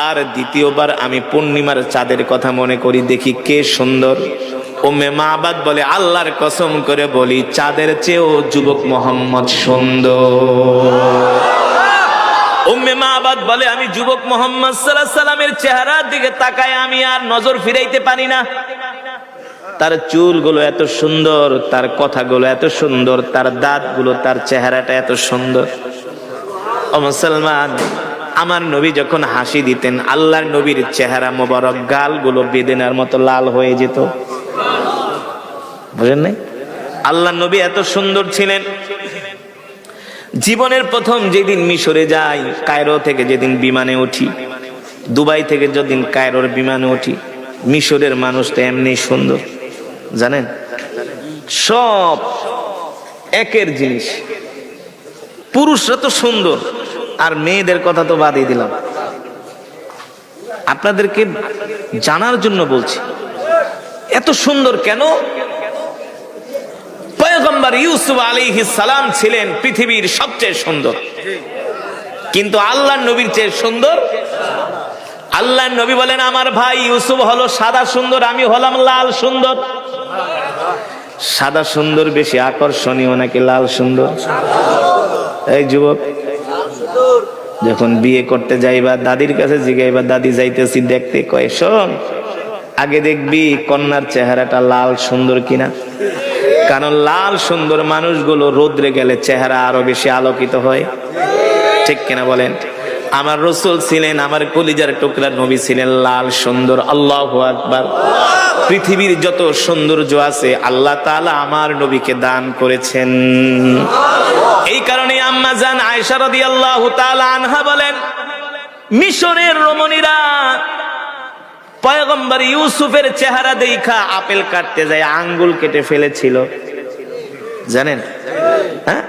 আর দ্বিতীয়বার আমি পূর্ণিমার চাঁদের কথা মনে করি, দেখি কে সুন্দর। উম্মে মাবাদ বলে, আল্লাহর কসম করে বলি চাঁদের চেয়েও যুবক মোহাম্মদ সুন্দর। উম্মে মাবাদ বলে, আমি যুবক মোহাম্মদ সাল্লাল্লাহু আলাইহি সাল্লামের চেহারার দিকে তাকায় আমি আর নজর ফিরাইতে পারি না। তার চুলগুলো এত সুন্দর, তার কথাগুলো এত সুন্দর, তার দাঁতগুলো, তার চেহারাটা এত সুন্দর। ও মুসলমান, আমার নবী যখন হাসি দিতেন, আল্লাহর নবীর চেহারা মোবারক গালগুলো বেদেনার মতো লাল হয়ে যেত। বুঝেন নাই? আল্লাহর নবী এত সুন্দর ছিলেন। জীবনের প্রথম যেদিন মিশরে যাই, কায়রো থেকে যেদিন বিমানে উঠি, দুবাই থেকে যেদিন কায়রোর বিমানে উঠি, মিশরের মানুষটা এমনি সুন্দর, জানেন? সব একের জিনিস। পুরুষরা তো সুন্দর, আর মেয়েদের কথা তো বাদই দিলাম। আপনাদেরকে জানার জন্য বলছি, এত সুন্দর কেন? পয়গম্বর ইউসুফ আলাইহিস সালাম ছিলেন পৃথিবীর সবচেয়ে সুন্দর, কিন্তু আল্লাহর নবীর চেয়ে সুন্দর। আল্লাহর নবী বলেন, আমার ভাই ইউসুফ হলো সাদা সুন্দর, আমি হলাম লাল সুন্দর। সাদা সুন্দর বেশি আকর্ষণীয় নাকি লাল সুন্দর? এই যুবক, যখন বিয়ে করতে যাইবা দাদির কাছে জিগাইবা, দাদি যাইতেছি দেখতে, কয় শোন, আগে দেখবি কন্যার চেহারাটা লাল সুন্দর কিনা, কারণ লাল সুন্দর মানুষগুলো রোদ্রে গেলে চেহারা আরো বেশি আলোকিত হয়। ঠিক কিনা বলেন? আমার রাসূল ছিলেন, আমার কলিজার টুকরা নবী ছিলেন লাল সুন্দর। আল্লাহু আকবার। পৃথিবীর যত সৌন্দর্য আছে আল্লাহ তাআলা আমার নবীকে দান করেছেন। এই কারণে আম্মা জান আয়েশা রাদিয়াল্লাহু তাআলা আনহা বলেন, মিশরের রমণীরা পয়গম্বর ইউসুফের চেহারা দেখা আপেল কাটতে যায় আঙ্গুল কেটে ফেলেছিল, জানেন? হ্যাঁ,